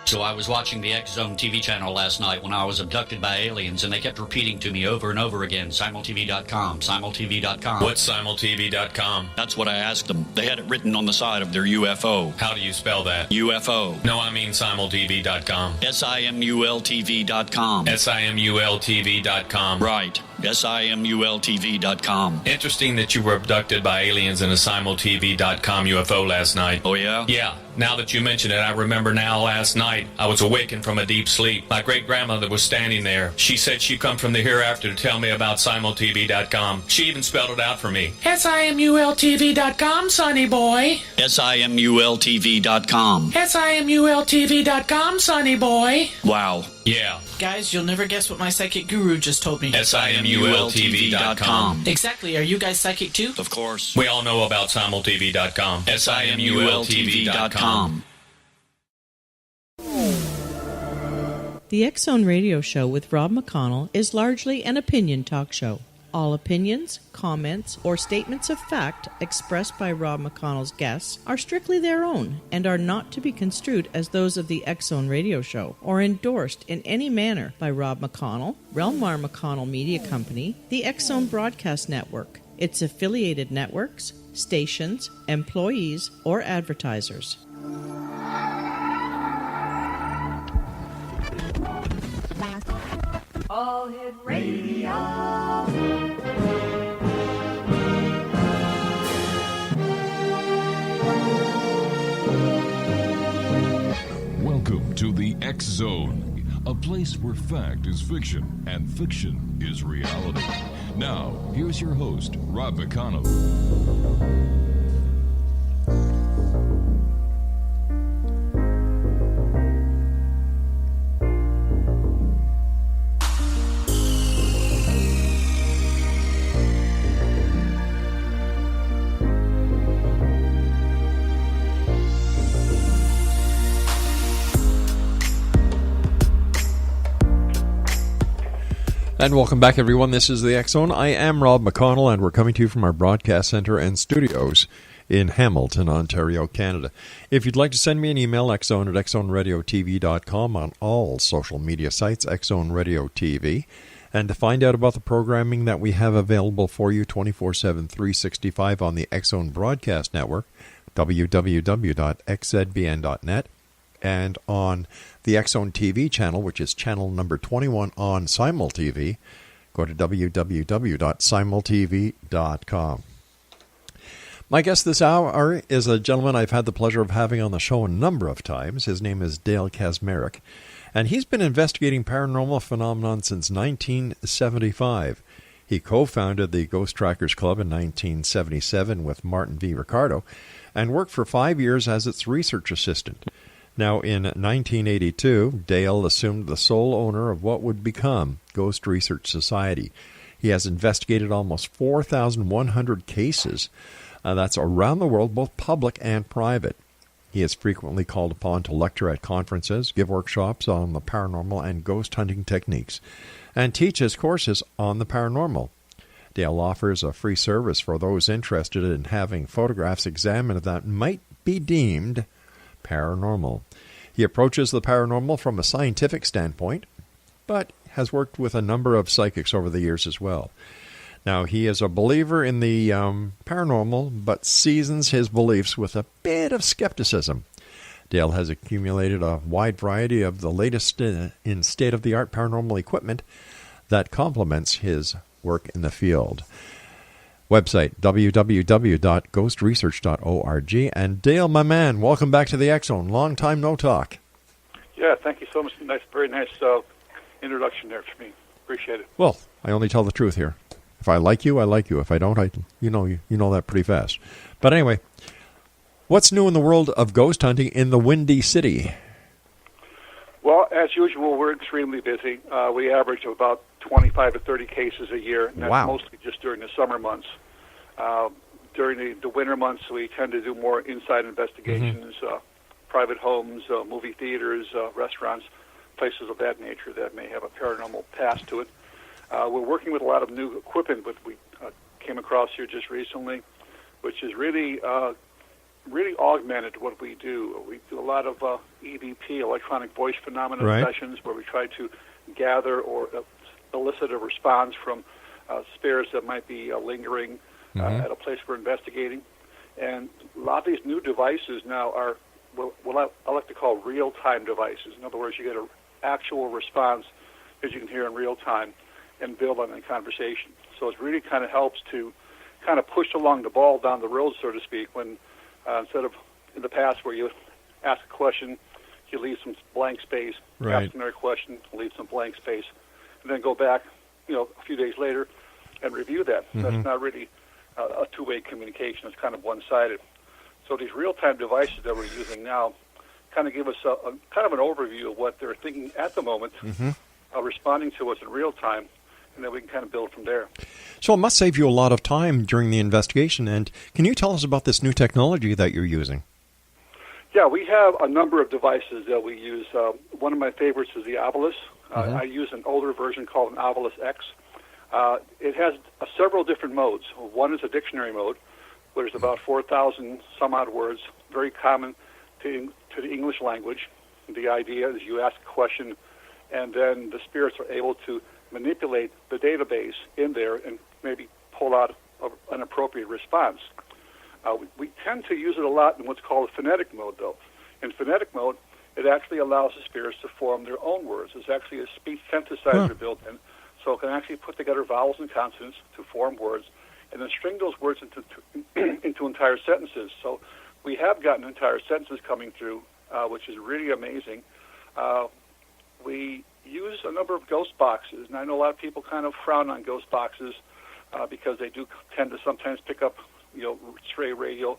So I was watching the X Zone TV channel last night when I was abducted by aliens, and they kept repeating to me over and over again, simultv.com, simultv.com. What's simultv.com? That's what I asked them. They had it written on the side of their UFO. How do you spell that? UFO. No, I mean simultv.com. simultv.com. simultv.com. Right. simultv.com. Interesting that you were abducted by aliens in a simultv.com UFO last night. Oh, yeah? Yeah. Now that you mention it, I remember now last night I was awakened from a deep sleep. My great-grandmother was standing there. She said she'd come from the hereafter to tell me about simultv.com. She even spelled it out for me. simultv.com, sonny boy. simultv.com. simultv.com, sonny boy. Wow. Yeah. Guys, you'll never guess what my psychic guru just told me. simultv.com. Exactly. Are you guys psychic too? Of course. We all know about simultv.com. simultv.com. The X Zone Radio Show with Rob McConnell is largely an opinion talk show. All opinions, comments, or statements of fact expressed by Rob McConnell's guests are strictly their own and are not to be construed as those of the X Zone Radio Show or endorsed in any manner by Rob McConnell, rel-mar McConnell Media Company, the X Zone Broadcast Network, its affiliated networks, stations, employees, or advertisers. All Hit Radio. Welcome to the X Zone, a place where fact is fiction and fiction is reality. Now, here's your host, Rob McConnell. And welcome back, everyone. This is the X Zone. I am Rob McConnell, and we're coming to you from our broadcast center and studios in Hamilton, Ontario, Canada. If you'd like to send me an email, xzone at xzoneradiotv.com, on all social media sites, Xzone Radio TV. And to find out about the programming that we have available for you 24/7, 365 on the X Zone Broadcast Network, www.xzbn.net. And on the X Zone TV channel, which is channel number 21 on Simul TV, go to www.simultv.com. My guest this hour is a gentleman I've had the pleasure of having on the show a number of times. His name is Dale Kaczmarek, and he's been investigating paranormal phenomenon since 1975. He co-founded the Ghost Trackers Club in 1977 with Martin V. Ricardo and worked for 5 years as its research assistant. Now, in 1982, Dale assumed the sole owner of what would become Ghost Research Society. He has investigated almost 4,100 cases. That's around the world, both public and private. He is frequently called upon to lecture at conferences, give workshops on the paranormal and ghost hunting techniques, and teach his courses on the paranormal. Dale offers a free service for those interested in having photographs examined that might be deemed paranormal. He approaches the paranormal from a scientific standpoint, but has worked with a number of psychics over the years as well. Now, he is a believer in the paranormal, but seasons his beliefs with a bit of skepticism. Dale has accumulated a wide variety of the latest in state-of-the-art paranormal equipment that complements his work in the field. Website, www.ghostresearch.org. And Dale, my man, welcome back to the X Zone. Long time no talk. Yeah, thank you so much. Very nice introduction there for me. Appreciate it. Well, I only tell the truth here. If I like you, I like you. If I don't, you know that pretty fast. But anyway, what's new in the world of ghost hunting in the Windy City? Well, as usual, we're extremely busy. We average about 25 to 30 cases a year, and that's mostly just during the summer months. During the winter months, we tend to do more inside investigations, private homes, movie theaters, restaurants, places of that nature that may have a paranormal past to it. We're working with a lot of new equipment that we came across here just recently, which is really really augmented what we do. We do a lot of EVP, electronic voice phenomenon sessions, where we try to gather or elicit a response from spirits that might be lingering at a place we're investigating. And a lot of these new devices now are what I like to call real-time devices. In other words, you get an actual response that you can hear in real time and build on a conversation. So it really kind of helps to kind of push along the ball down the road, so to speak, when instead of in the past where you ask a question, you leave some blank space, ask another question, leave some blank space, and then go back, a few days later and review that. That's not really a two-way communication. It's kind of one-sided. So these real-time devices that we're using now kind of give us a kind of an overview of what they're thinking at the moment, responding to us in real time, and then we can kind of build from there. So it must save you a lot of time during the investigation. And can you tell us about this new technology that you're using? Yeah, we have a number of devices that we use. One of my favorites is the Ovilus. I use an older version called an Ovilus X. It has several different modes. One is a dictionary mode, where there's about 4,000 some odd words, very common to the English language. The idea is you ask a question, and then the spirits are able to manipulate the database in there and maybe pull out an appropriate response. We tend to use it a lot in what's called a phonetic mode, though. In phonetic mode, it actually allows the spirits to form their own words. There's actually a speech synthesizer built in, so it can actually put together vowels and consonants to form words, and then string those words into entire sentences. So we have gotten entire sentences coming through, which is really amazing. We use a number of ghost boxes, and I know a lot of people kind of frown on ghost boxes because they do tend to sometimes pick up, stray radio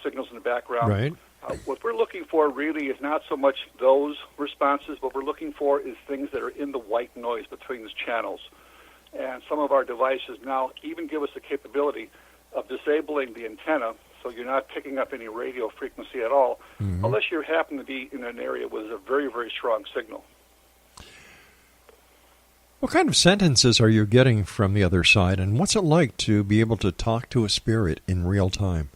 signals in the background. Right. What we're looking for really is not so much those responses. What we're looking for is things that are in the white noise between these channels. And some of our devices now even give us the capability of disabling the antenna, so you're not picking up any radio frequency at all, unless you happen to be in an area with a very, very strong signal. What kind of sentences are you getting from the other side, and what's it like to be able to talk to a spirit in real time?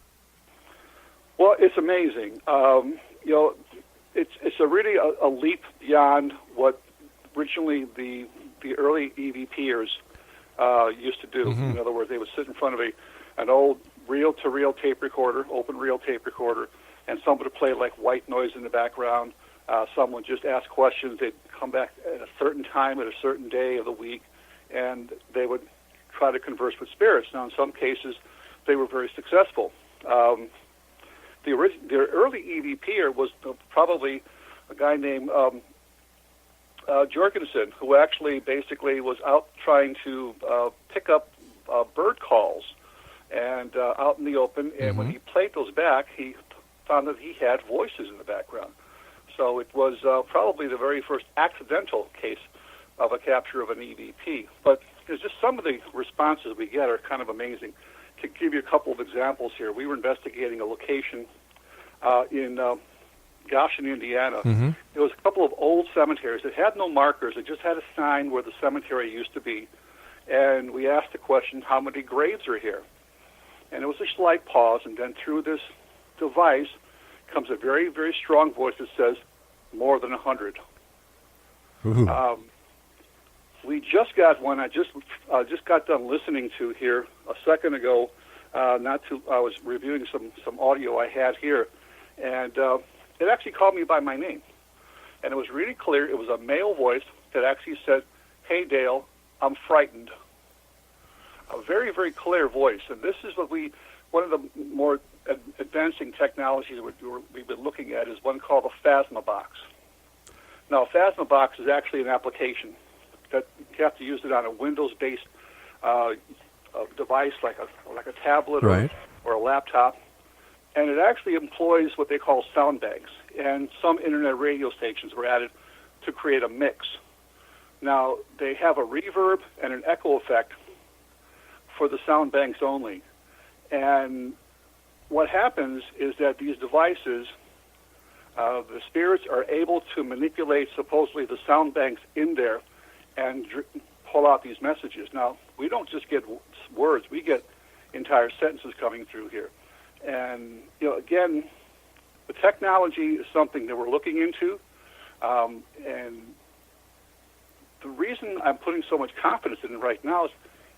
Well, it's amazing. It's a really a leap beyond what originally the early EVPers used to do. In other words, they would sit in front of an old reel-to-reel tape recorder, open reel tape recorder, and someone would play like white noise in the background. Someone just ask questions. They'd come back at a certain time, at a certain day of the week, and they would try to converse with spirits. Now, in some cases, they were very successful. The early EVPer was probably a guy named Jorgensen, who actually basically was out trying to pick up bird calls and out in the open. And when he played those back, he found that he had voices in the background. So it was probably the very first accidental case of a capture of an EVP. But there's just some of the responses we get are kind of amazing. To give you a couple of examples here, we were investigating a location in Goshen, Indiana. There was a couple of old cemeteries that had no markers. It just had a sign where the cemetery used to be. And we asked the question, how many graves are here? And it was a slight pause, and then through this device comes a very, very strong voice that says, more than 100. We just got one I just got done listening to here a second ago. I was reviewing some audio I had here, and it actually called me by my name. And it was really clear. It was a male voice that actually said, "Hey, Dale, I'm frightened." A very, very clear voice. And this is one of the more advancing technologies we've been looking at is one called a Phasma box. Now, a Phasma box is actually an application that you have to use it on a Windows-based device like a tablet or a laptop, and it actually employs what they call sound banks. And some internet radio stations were added to create a mix. Now, they have a reverb and an echo effect for the sound banks only. And what happens is that these devices, the spirits are able to manipulate supposedly the sound banks in there and pull out these messages. Now, we don't just get words, we get entire sentences coming through here. And, again, the technology is something that we're looking into. And the reason I'm putting so much confidence in it right now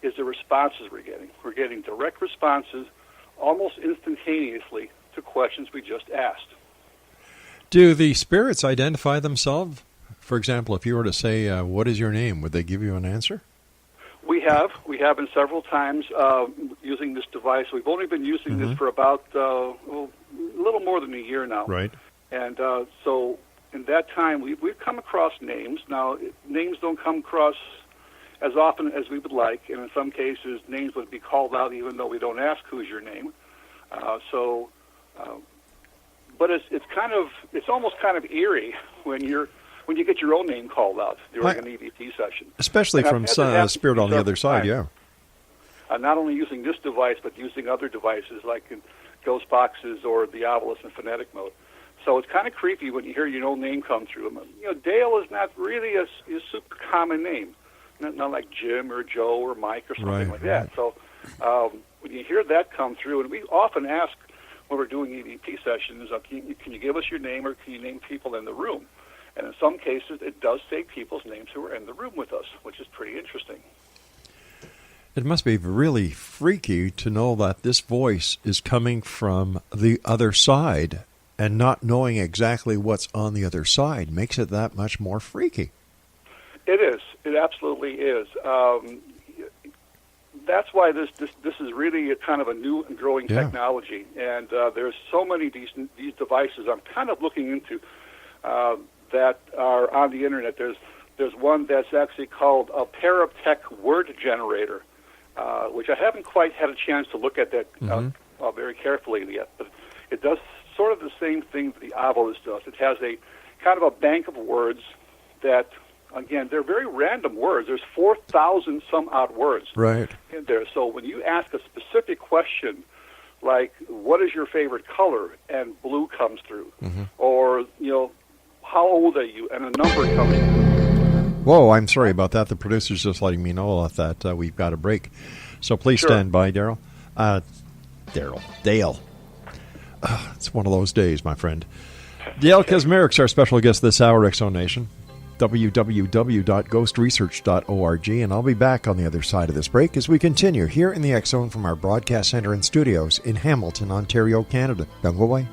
is the responses we're getting. We're getting direct responses almost instantaneously to questions we just asked. Do the spirits identify themselves? For example, if you were to say, what is your name, would they give you an answer? We have been several times using this device. We've only been using this for about a little more than a year now. Right. And so in that time, we've come across names. Now, names don't come across as often as we would like, and in some cases, names would be called out even though we don't ask who's your name. But it's almost kind of eerie when you get your own name called out during an EVP session. Especially from spirit on the other side, yeah. Not only using this device, but using other devices like in Ghost Boxes or Diabolus in phonetic mode. So it's kind of creepy when you hear your own name come through. Dale is not really a super common name, not like Jim or Joe or Mike or something like that. So when you hear that come through, and we often ask when we're doing EVP sessions, can you give us your name or can you name people in the room? And in some cases, it does say people's names who are in the room with us, which is pretty interesting. It must be really freaky to know that this voice is coming from the other side, and not knowing exactly what's on the other side makes it that much more freaky. It is. It absolutely is. That's why this is really a kind of a new and growing technology. And there's so many these devices I'm kind of looking into that are on the internet. There's one that's actually called a Paratech word generator, which I haven't quite had a chance to look at that very carefully yet. But it does sort of the same thing that the Ovilus does. It has a kind of a bank of words that, again, they're very random words. There's 4,000 some odd words in there. So when you ask a specific question, like, what is your favorite color? And blue comes through. Or, how old are you? And a number comes through. Whoa, I'm sorry about that. The producer's just letting me know that we've got a break. So please stand by, Daryl. Dale. It's one of those days, my friend. Dale Kaczmarek's our special guest this hour, X-Zone Nation. www.ghostresearch.org, and I'll be back on the other side of this break as we continue here in the X-Zone from our broadcast center and studios in Hamilton, Ontario, Canada. Don't go away.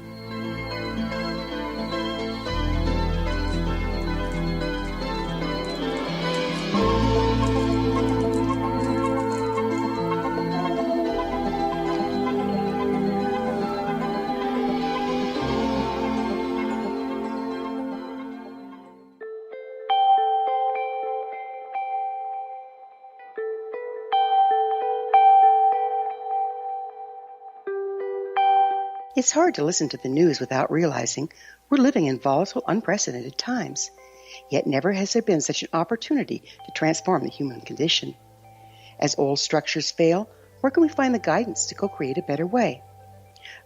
It's hard to listen to the news without realizing we're living in volatile, unprecedented times. Yet never has there been such an opportunity to transform the human condition. As old structures fail, where can we find the guidance to co-create a better way?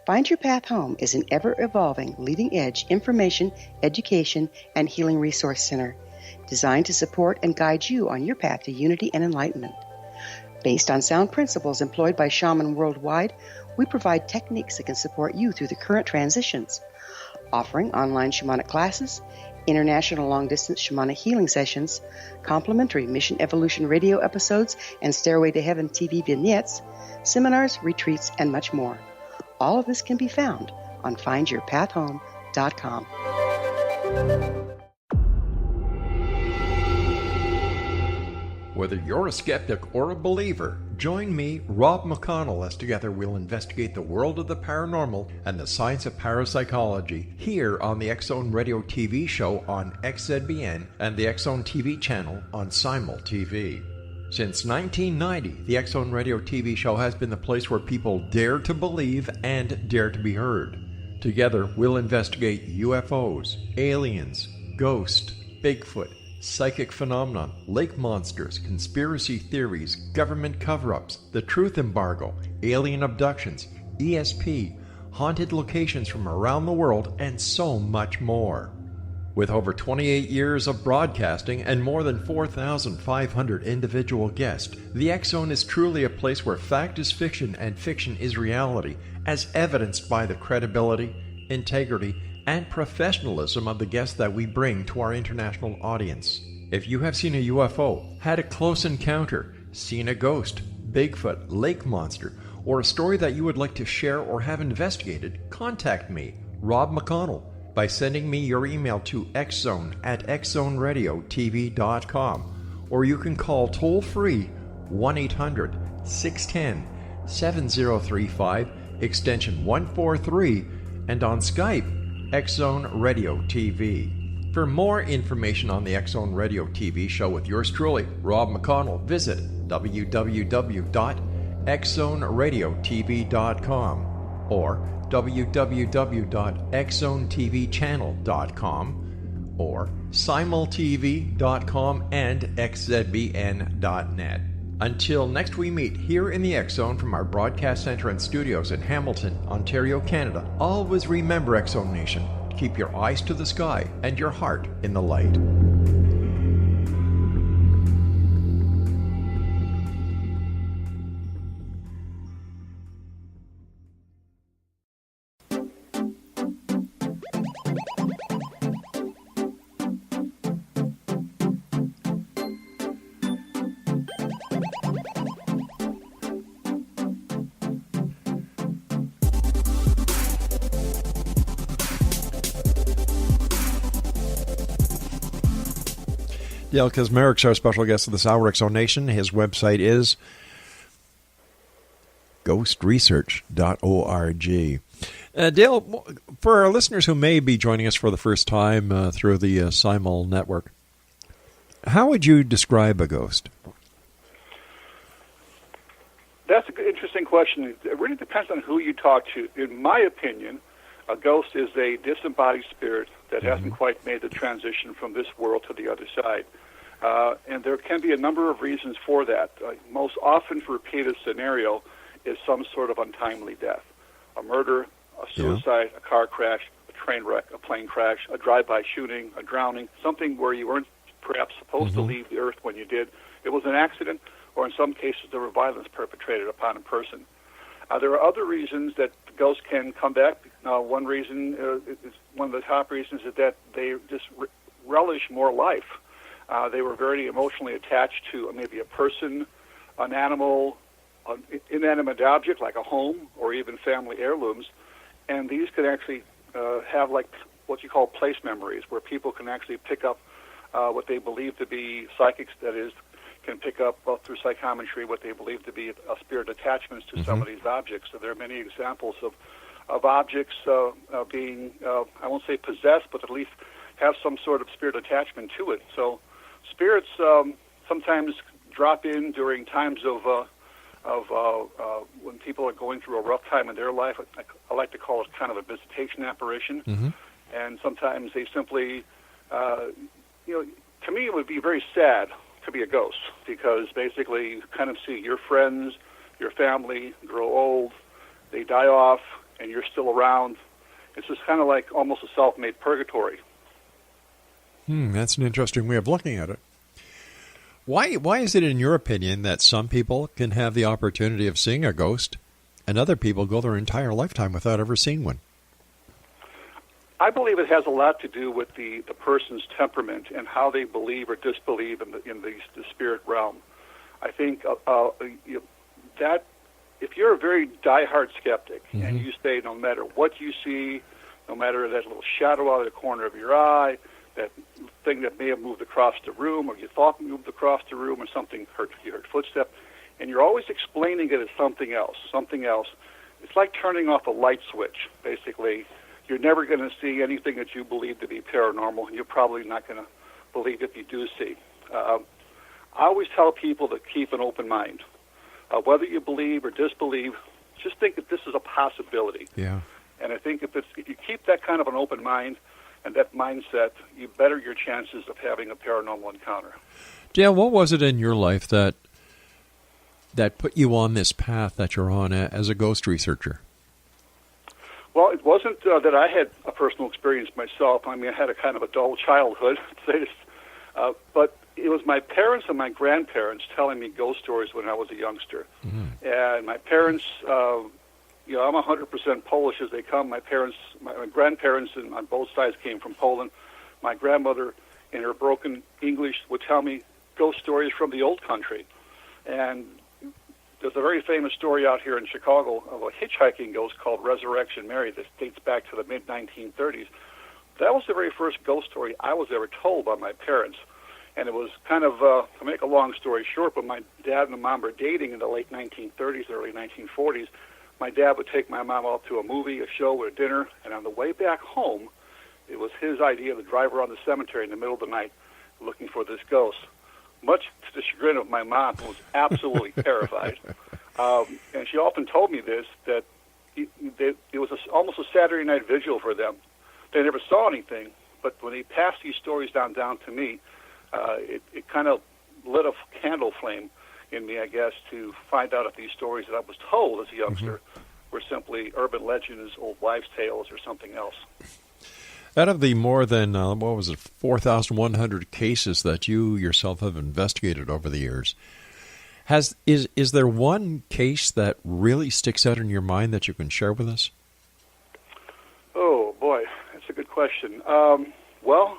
Find Your Path Home is an ever-evolving, leading-edge information, education, and healing resource center designed to support and guide you on your path to unity and enlightenment. Based on sound principles employed by shaman worldwide, we provide techniques that can support you through the current transitions, offering online shamanic classes, international long-distance shamanic healing sessions, complimentary Mission Evolution radio episodes and Stairway to Heaven TV vignettes, seminars, retreats, and much more. All of this can be found on findyourpathhome.com. Whether you're a skeptic or a believer, join me, Rob McConnell, as together we'll investigate the world of the paranormal and the science of parapsychology here on the X-Zone Radio TV show on XZBN and the X-Zone TV channel on Simul TV. Since 1990, the X-Zone Radio TV show has been the place where people dare to believe and dare to be heard. Together, we'll investigate UFOs, aliens, ghosts, Bigfoot, psychic phenomenon, lake monsters, conspiracy theories, government cover-ups, the truth embargo, alien abductions, ESP, haunted locations from around the world, and so much more. With over 28 years of broadcasting and more than 4,500 individual guests, the X-Zone is truly a place where fact is fiction and fiction is reality, as evidenced by the credibility, integrity, and professionalism of the guests that we bring to our international audience. If you have seen a UFO, had a close encounter, seen a ghost, Bigfoot, lake monster, or a story that you would like to share or have investigated, contact me, Rob McConnell, by sending me your email to xzone@xzoneradiotv.com, or you can call toll-free 1-800-610-7035, extension 143, and on Skype, X-Zone Radio TV. For more information on the X-Zone Radio TV show with yours truly, Rob McConnell, visit www.xzoneradiotv.com or www.xzonetvchannel.com or simultv.com and xzbn.net. Until next we meet here in the X-Zone from our broadcast center and studios in Hamilton, Ontario, Canada, always remember, X-Zone Nation, keep your eyes to the sky and your heart in the light. Dale Kaczmarek's our special guest of this hour, X-Zone Nation. His website is ghostresearch.org. Dale, for our listeners who may be joining us for the first time through the Simul network, how would you describe a ghost? That's an interesting question. It really depends on who you talk to. In my opinion, a ghost is a disembodied spirit that hasn't quite made the transition from this world to the other side. And there can be a number of reasons for that. Most often repeated scenario is some sort of untimely death. A murder, a suicide, a car crash, a train wreck, a plane crash, a drive-by shooting, a drowning, something where you weren't perhaps supposed to leave the earth when you did. It was an accident, or in some cases there were violence perpetrated upon a person. There are other reasons that ghosts can come back. One reason, is one of the top reasons, is that they just relish more life. They were very emotionally attached to maybe a person, an animal, an inanimate object like a home, or even family heirlooms. And these can actually have like what you call place memories, where people can actually pick up what they believe to be psychics, that is, can pick up through psychometry what they believe to be spirit attachments to some of these objects. So there are many examples of objects being, I won't say possessed, but at least have some sort of spirit attachment to it. So spirits sometimes drop in during times of when people are going through a rough time in their life. I like to call it kind of a visitation apparition. And sometimes they simply, to me it would be very sad to be a ghost, because basically you kind of see your friends, your family grow old, they die off, and you're still around. It's just kind of like almost a self-made purgatory. That's an interesting way of looking at it. Why is it, in your opinion, that some people can have the opportunity of seeing a ghost and other people go their entire lifetime without ever seeing one? I believe it has a lot to do with the person's temperament and how they believe or disbelieve in the spirit realm. I think that if you're a very diehard skeptic and you say no matter what you see, no matter that little shadow out of the corner of your eye, that thing that may have moved across the room, or you thought moved across the room, or something you heard footstep, and you're always explaining it as something else. It's like turning off a light switch, basically. You're never going to see anything that you believe to be paranormal, and you're probably not going to believe if you do see. I always tell people to keep an open mind. Whether you believe or disbelieve, just think that this is a possibility. Yeah. And I think if you keep that kind of an open mind and that mindset, you better your chances of having a paranormal encounter. Dale, what was it in your life that put you on this path that you're on as a ghost researcher? Well, it wasn't that I had a personal experience myself. I mean, I had a kind of a dull childhood, but it was my parents and my grandparents telling me ghost stories when I was a youngster. And my parents I'm 100% Polish as they come. My parents, my grandparents on both sides came from Poland. My grandmother, in her broken English, would tell me ghost stories from the old country. And there's a very famous story out here in Chicago of a hitchhiking ghost called Resurrection Mary that dates back to the mid-1930s. That was the very first ghost story I was ever told by my parents. And it was kind of, to make a long story short, but my dad and my mom were dating in the late 1930s, early 1940s. My dad would take my mom out to a movie, a show, or a dinner, and on the way back home, it was his idea to drive around the cemetery in the middle of the night looking for this ghost. Much to the chagrin of my mom, who was absolutely terrified. And she often told me this, that it was almost a Saturday night vigil for them. They never saw anything, but when they passed these stories down to me, it kind of lit a candle flame in me, I guess, to find out if these stories that I was told as a youngster were simply urban legends, old wives' tales, or something else. Out of the more than, 4,100 cases that you yourself have investigated over the years, is there one case that really sticks out in your mind that you can share with us? Oh, boy, that's a good question. Well,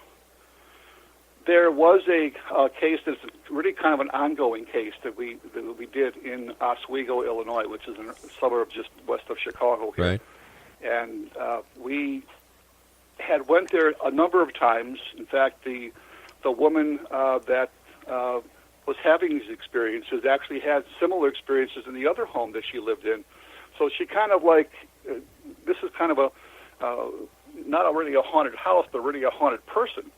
there was a case that's really kind of an ongoing case that we did in Oswego, Illinois, which is a suburb just west of Chicago here. Right. And we had went there a number of times. In fact, the woman that was having these experiences actually had similar experiences in the other home that she lived in. So she kind of this is kind of not really a haunted house, but really a haunted person.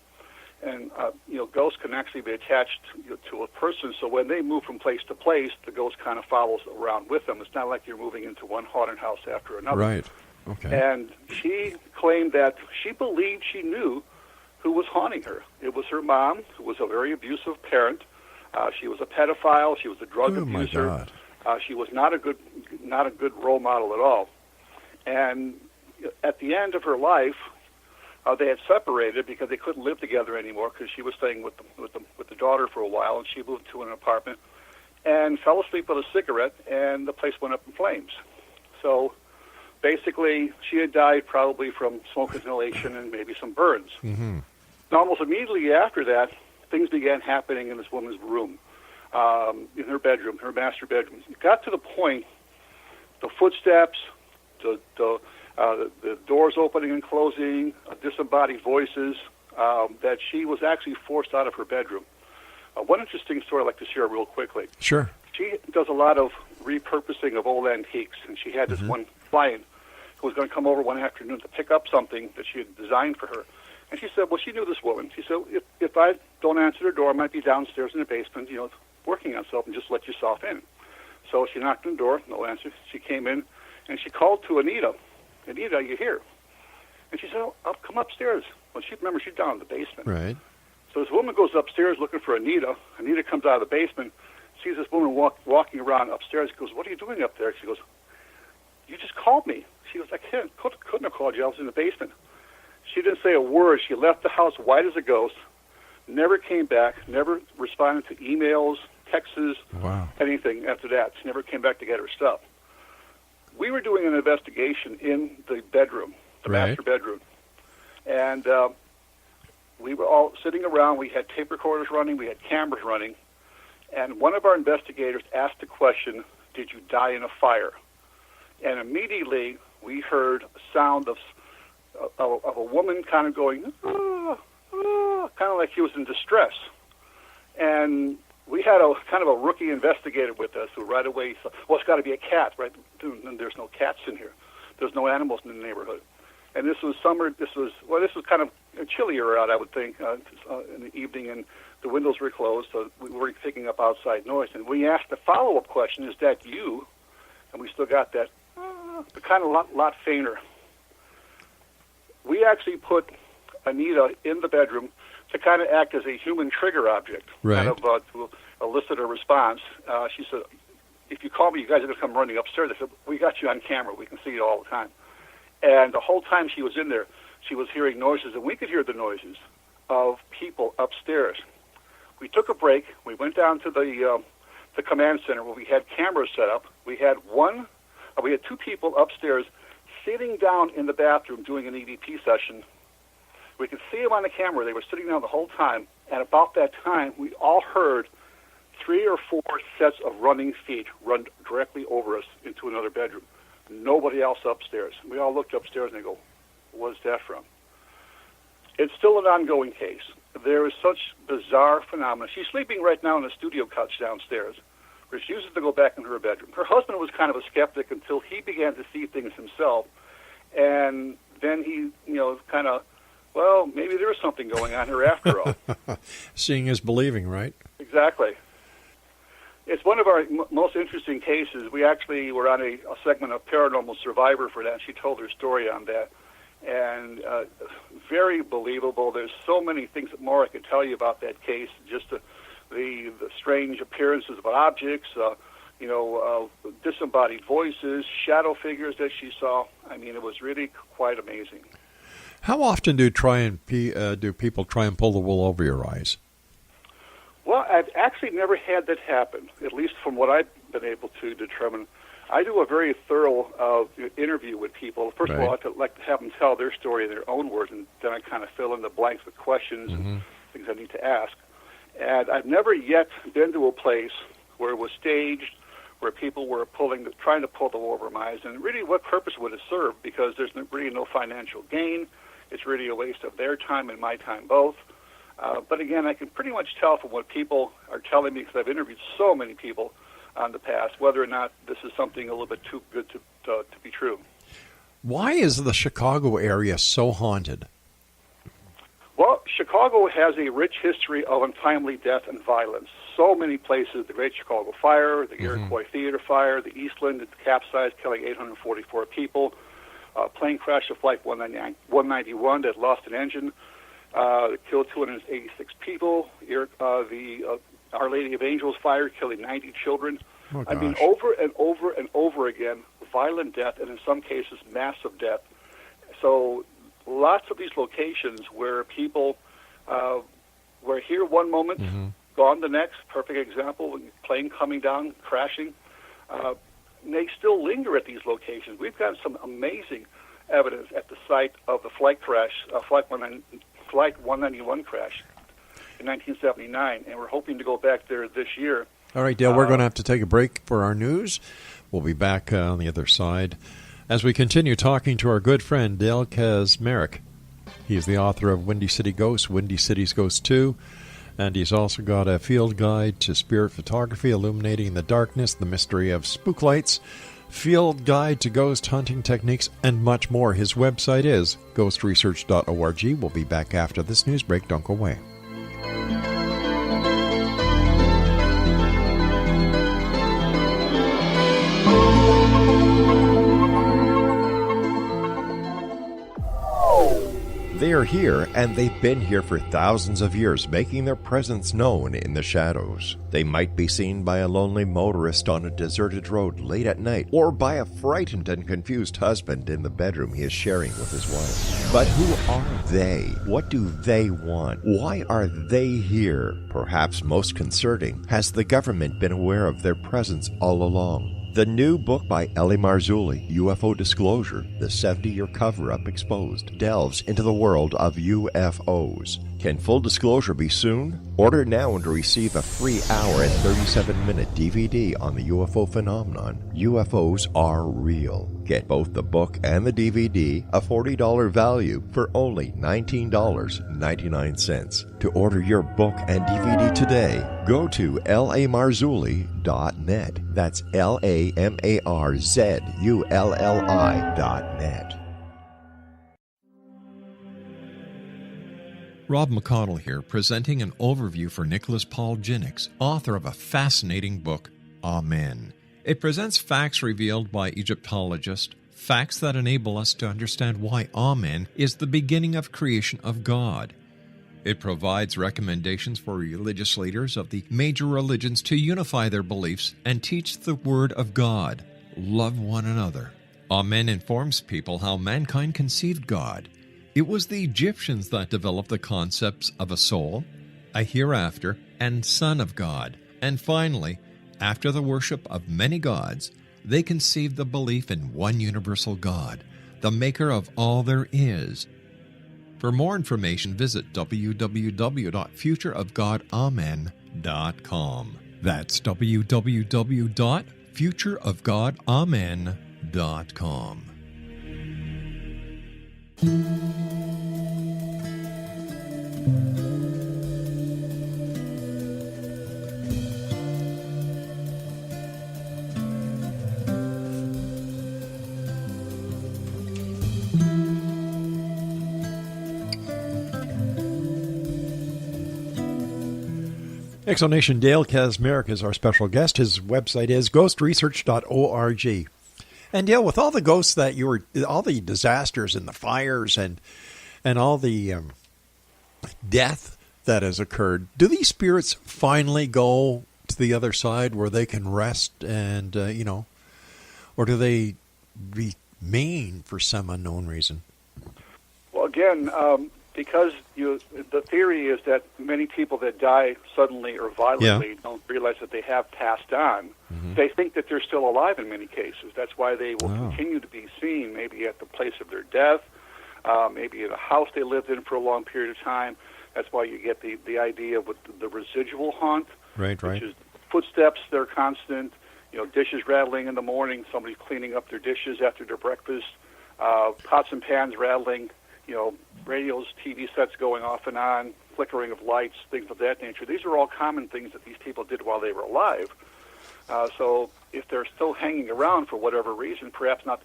And, ghosts can actually be attached to a person, so when they move from place to place, the ghost kind of follows around with them. It's not like you're moving into one haunted house after another. Right. Okay. And she claimed that she believed she knew who was haunting her. It was her mom, who was a very abusive parent. She was a pedophile. She was a drug abuser. My God. She was not a good role model at all. And at the end of her life, they had separated because they couldn't live together anymore because she was staying with the daughter for a while, and she moved to an apartment and fell asleep with a cigarette, and the place went up in flames. So basically, she had died probably from smoke inhalation and maybe some burns. Mm-hmm. And almost immediately after that, things began happening in this woman's room, in her bedroom, her master bedroom. It got to the point, the footsteps, the doors opening and closing, disembodied voices, that she was actually forced out of her bedroom. One interesting story I'd like to share real quickly. Sure. She does a lot of repurposing of old antiques, and she had this one client who was going to come over one afternoon to pick up something that she had designed for her. And she said, well, she knew this woman. She said, if I don't answer the door, I might be downstairs in the basement, working on something, just let yourself in. So she knocked on the door, no answer. She came in, and she called to Anita. Anita, you here? And she said, I'll come upstairs. Well, she's down in the basement. Right. So this woman goes upstairs looking for Anita. Anita comes out of the basement, sees this woman walking around upstairs. She goes, what are you doing up there? She goes, you just called me. She goes, I couldn't have called you. I was in the basement. She didn't say a word. She left the house white as a ghost, never came back, never responded to emails, texts, anything after that. She never came back to get her stuff. We were doing an investigation in the bedroom, the master bedroom, and we were all sitting around. We had tape recorders running. We had cameras running, and one of our investigators asked the question, did you die in a fire? And immediately we heard a sound of a woman kind of going, kind of like she was in distress. And we had a kind of a rookie investigator with us who right away said, well, it's got to be a cat, right? And there's no cats in here. There's no animals in the neighborhood. And this was summer. This was kind of chillier out, I would think, in the evening, and the windows were closed, so we were picking up outside noise. And we asked the follow-up question, is that you? And we still got that, but kind of lot fainter. We actually put Anita in the bedroom to kind of act as a human trigger object, kind of to elicit a response. She said, if you call me, you guys are going to come running upstairs. I said, we got you on camera. We can see you all the time. And the whole time she was in there, she was hearing noises, and we could hear the noises of people upstairs. We took a break. We went down to the command center where we had cameras set up. We had one We had two people upstairs sitting down in the bathroom doing an EVP session. We could see them on the camera. They were sitting down the whole time. And about that time, we all heard 3 or 4 sets of running feet run directly over us into another bedroom. Nobody else upstairs. We all looked upstairs and they go, "What's that from?" It's still an ongoing case. There is such bizarre phenomena. She's sleeping right now in a studio couch downstairs. Refuses to go back into her bedroom. Her husband was kind of a skeptic until he began to see things himself. And then he, kind of, well, maybe there's something going on here after all. Seeing is believing, right? Exactly. It's one of our most interesting cases. We actually were on a segment of Paranormal Survivor for that. She told her story on that. And very believable. There's so many things more I could tell you about that case. Just the strange appearances of objects, disembodied voices, shadow figures that she saw. I mean, it was really quite amazing. How often do people try and pull the wool over your eyes? Well, I've actually never had that happen, at least from what I've been able to determine. I do a very thorough interview with people. First of all, I like to have them tell their story in their own words, and then I kind of fill in the blanks with questions and things I need to ask. And I've never yet been to a place where it was staged, where people were trying to pull the wool over my eyes. And really, what purpose would it serve? Because there's really no financial gain. It's really a waste of their time and my time both. But again, I can pretty much tell from what people are telling me, because I've interviewed so many people on the past, whether or not this is something a little bit too good to be true. Why is the Chicago area so haunted? Well, Chicago has a rich history of untimely death and violence. So many places: the Great Chicago Fire, the Iroquois Theater Fire, the Eastland that capsized, killing 844 people, plane crash of Flight 191 that lost an engine, that killed 286 people, the Our Lady of Angels Fire killing 90 children. Oh, I mean, over and over and over again, violent death, and in some cases, massive death. So lots of these locations where people were here one moment, gone the next. Perfect example, plane coming down, crashing. They still linger at these locations. We've got some amazing evidence at the site of the flight crash, Flight 191 crash in 1979, and we're hoping to go back there this year. All right, Dale, we're going to have to take a break for our news. We'll be back on the other side as we continue talking to our good friend Dale Kaczmarek. He's the author of Windy City Ghosts, Windy City's Ghost 2, and he's also got a field guide to spirit photography, illuminating the darkness, the mystery of spook lights, field guide to ghost hunting techniques, and much more. His website is ghostresearch.org. We'll be back after this news break. Don't go away. They are here, and they've been here for thousands of years, making their presence known in the shadows. They might be seen by a lonely motorist on a deserted road late at night, or by a frightened and confused husband in the bedroom he is sharing with his wife. But who are they? What do they want? Why are they here? Perhaps most concerning, has the government been aware of their presence all along? The new book by Ellie Marzulli, UFO Disclosure, the 70-year cover-up exposed, delves into the world of UFOs. Can full disclosure be soon? Order now and receive a free hour and 37-minute DVD on the UFO phenomenon. UFOs are real. Get both the book and the DVD, a $40 value, for only $19.99. To order your book and DVD today, go to lamarzulli.net. That's LAMARZULLI.net. Rob McConnell here, presenting an overview for Nicholas Paul Jennings, author of a fascinating book, Amen. It presents facts revealed by Egyptologists, facts that enable us to understand why Amen is the beginning of creation of God. It provides recommendations for religious leaders of the major religions to unify their beliefs and teach the Word of God. Love one another. Amen informs people how mankind conceived God. It was the Egyptians that developed the concepts of a soul, a hereafter, and Son of God. And finally, after the worship of many gods, they conceived the belief in one universal God, the maker of all there is. For more information, visit www.futureofgodamen.com. That's www.futureofgodamen.com. Exonation Dale Kaczmarek is our special guest. His website is ghostresearch.org. And Dale, with all the ghosts that all the disasters and the fires and all the death that has occurred, do these spirits finally go to the other side where they can rest and, or do they remain for some unknown reason? Well, again, because the theory is that many people that die suddenly or violently don't realize that they have passed on. Mm-hmm. They think that they're still alive in many cases. That's why they will continue to be seen, maybe at the place of their death, maybe in a house they lived in for a long period of time. That's why you get the idea with the residual haunt, right. Which is footsteps that are constant, dishes rattling in the morning, somebody cleaning up their dishes after their breakfast, pots and pans rattling, radios, TV sets going off and on, flickering of lights, things of that nature. These are all common things that these people did while they were alive. So if they're still hanging around for whatever reason, perhaps not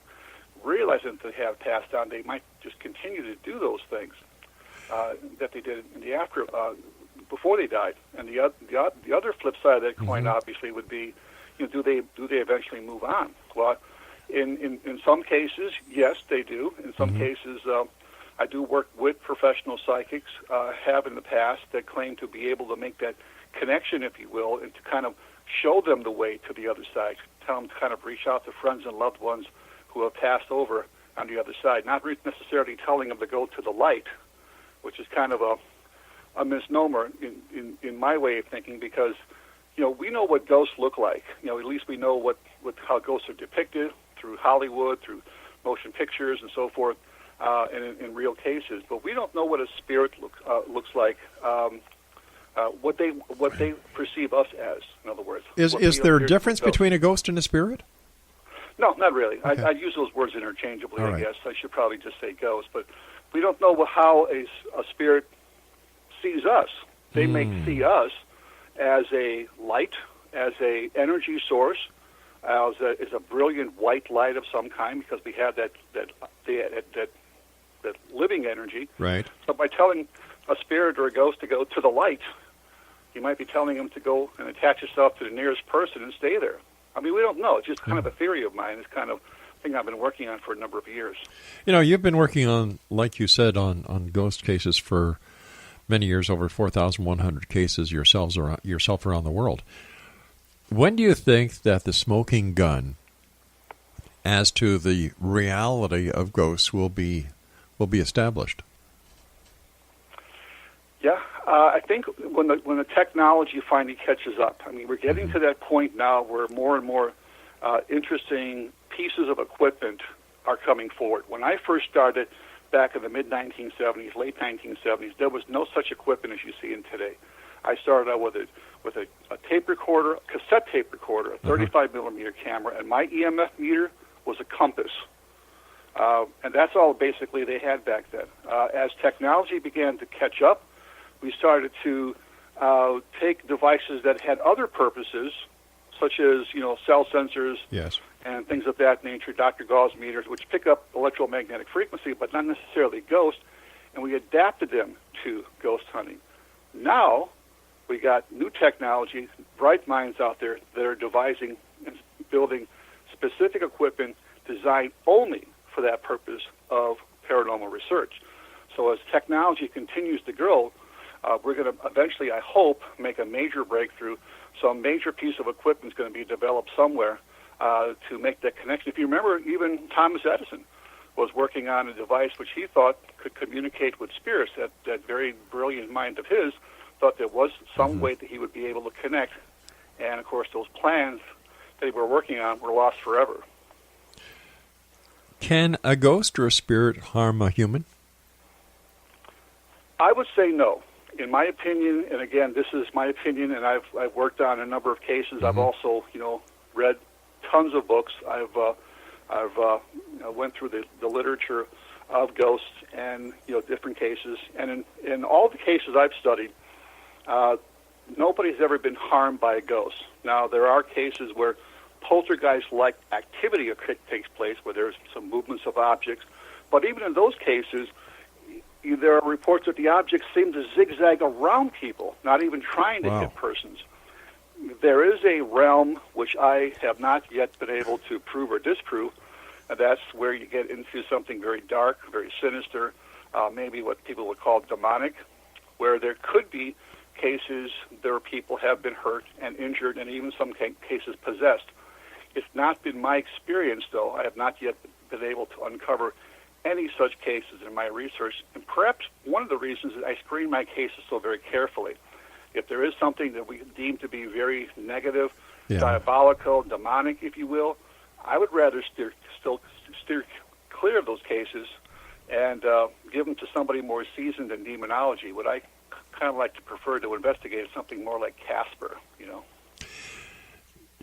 realizing that they have passed on, they might just continue to do those things that they did in the after before they died. And the other flip side of that coin, obviously, would be, do they eventually move on? Well, in some cases, yes, they do. In some cases, I do work with professional psychics, have in the past, that claim to be able to make that connection, if you will, and to kind of show them the way to the other side, tell them to kind of reach out to friends and loved ones who have passed over on the other side, not necessarily telling them to go to the light, which is kind of a misnomer in my way of thinking, because we know what ghosts look like. At least we know how ghosts are depicted through Hollywood, through motion pictures and so forth, and in real cases. But we don't know what a spirit looks like, what they perceive us as, in other words. Is there a difference between a ghost and a spirit? No, not really. Okay. I use those words interchangeably, All I right. guess. I should probably just say ghost. But we don't know how a spirit sees us. They may see us as a light, as a energy source, as a brilliant white light of some kind, because we have that living energy. Right. So by telling a spirit or a ghost to go to the light, you might be telling them to go and attach yourself to the nearest person and stay there. I mean, we don't know. It's just kind of a theory of mine. It's kind of a thing I've been working on for a number of years. You've been working on, like you said, on ghost cases for many years, over 4,100 cases yourself around the world. When do you think that the smoking gun as to the reality of ghosts will be established? Yeah, I think when the technology finally catches up. I mean, we're getting to that point now where more and more interesting pieces of equipment are coming forward. When I first started back in the mid-1970s, late 1970s, there was no such equipment as you see in today. I started out with a tape recorder, a cassette tape recorder, a 35-millimeter camera, and my EMF meter was a compass. And that's all basically they had back then. As technology began to catch up, we started to take devices that had other purposes, such as cell sensors, yes, and things of that nature, Dr. Gauss meters, which pick up electromagnetic frequency, but not necessarily ghost, and we adapted them to ghost hunting. Now, we got new technology, bright minds out there that are devising and building specific equipment designed only for that purpose of paranormal research. So as technology continues to grow, we're going to eventually, I hope, make a major breakthrough. Some major piece of equipment is going to be developed somewhere to make that connection. If you remember, even Thomas Edison was working on a device which he thought could communicate with spirits. That very brilliant mind of his thought there was some way that he would be able to connect. And, of course, those plans they were working on were lost forever. Can a ghost or a spirit harm a human? I would say no. In my opinion, and again, this is my opinion, and I've worked on a number of cases. Mm-hmm. I've also, read tons of books. I've went through the literature of ghosts and different cases, and in all the cases I've studied, nobody's ever been harmed by a ghost. Now, there are cases where poltergeist-like activity takes place, where there's some movements of objects, but even in those cases, there are reports that the objects seem to zigzag around people, not even trying to hit persons. There is a realm which I have not yet been able to prove or disprove, and that's where you get into something very dark, very sinister, maybe what people would call demonic, where there could be cases where people have been hurt and injured and even some cases possessed. It's not been my experience, though. I have not yet been able to uncover any such cases in my research, and perhaps one of the reasons is I screen my cases so very carefully. If there is something that we deem to be very negative, diabolical, demonic, if you will, I would rather steer clear of those cases and give them to somebody more seasoned in demonology. What I kind of like to prefer to investigate is something more like Casper,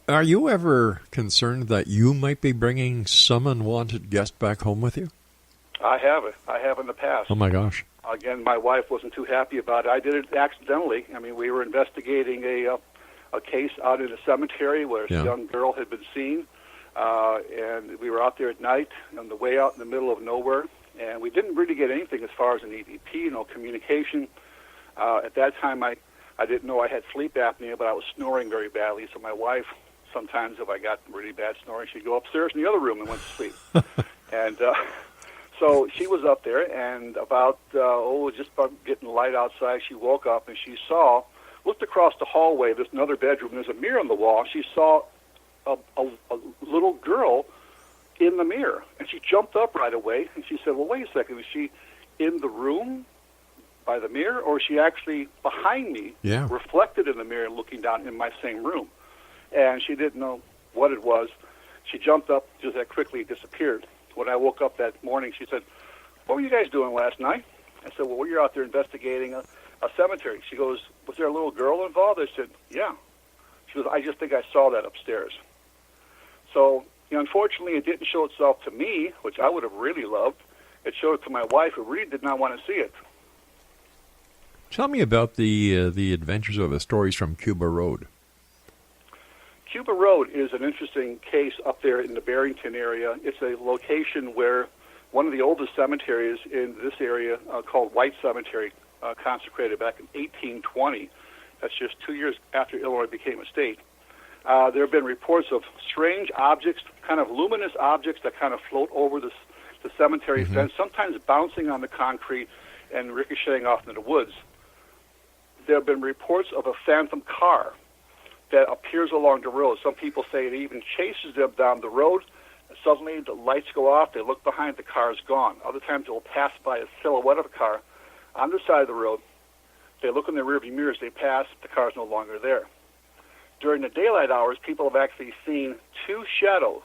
Are you ever concerned that you might be bringing some unwanted guest back home with you? I have it. I have in the past. Oh, my gosh. Again, my wife wasn't too happy about it. I did it accidentally. I mean, we were investigating a case out in a cemetery where a young girl had been seen, and we were out there at night on the way out in the middle of nowhere, and we didn't really get anything as far as an EVP, no communication. At that time, I didn't know I had sleep apnea, but I was snoring very badly, so my wife, sometimes if I got really bad snoring, she'd go upstairs in the other room and went to sleep. And so she was up there, and just about getting light outside, she woke up and she looked across the hallway, there's another bedroom, there's a mirror on the wall. She saw a little girl in the mirror, and she jumped up right away, and she said, well, wait a second, was she in the room by the mirror, or is she actually behind me, reflected in the mirror, looking down in my same room? And she didn't know what it was. She jumped up just that quickly, disappeared. When I woke up that morning, she said, what were you guys doing last night? I said, well, we were out there investigating a cemetery. She goes, was there a little girl involved? I said, yeah. She goes, I just think I saw that upstairs. So, unfortunately, it didn't show itself to me, which I would have really loved. It showed it to my wife, who really did not want to see it. Tell me about the adventures or the stories from Cuba Road. Cuba Road is an interesting case up there in the Barrington area. It's a location where one of the oldest cemeteries in this area, called White Cemetery, consecrated back in 1820. That's just 2 years after Illinois became a state. There have been reports of strange objects, kind of luminous objects that kind of float over the cemetery fence, sometimes bouncing on the concrete and ricocheting off into the woods. There have been reports of a phantom car that appears along the road. Some people say it even chases them down the road. Suddenly the lights go off, they look behind, the car is gone. Other times it will pass by a silhouette of a car on the side of the road. They look in the rearview mirrors, they pass, the car is no longer there. During the daylight hours, people have actually seen two shadows,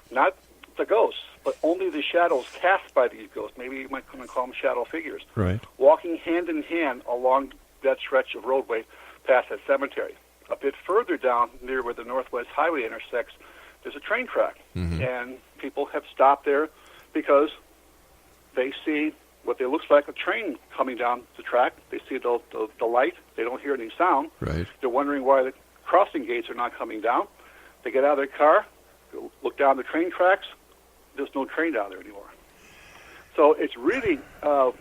not the ghosts, but only the shadows cast by these ghosts. Maybe you might call them shadow figures. Right. Walking hand in hand along that stretch of roadway past that cemetery. A bit further down, near where the Northwest Highway intersects, there's a train track. And people have stopped there because they see what they looks like a train coming down the track. They see the light. They don't hear any sound. Right. They're wondering why the crossing gates are not coming down. They get out of their car, look down the train tracks. There's no train down there anymore. So it's really a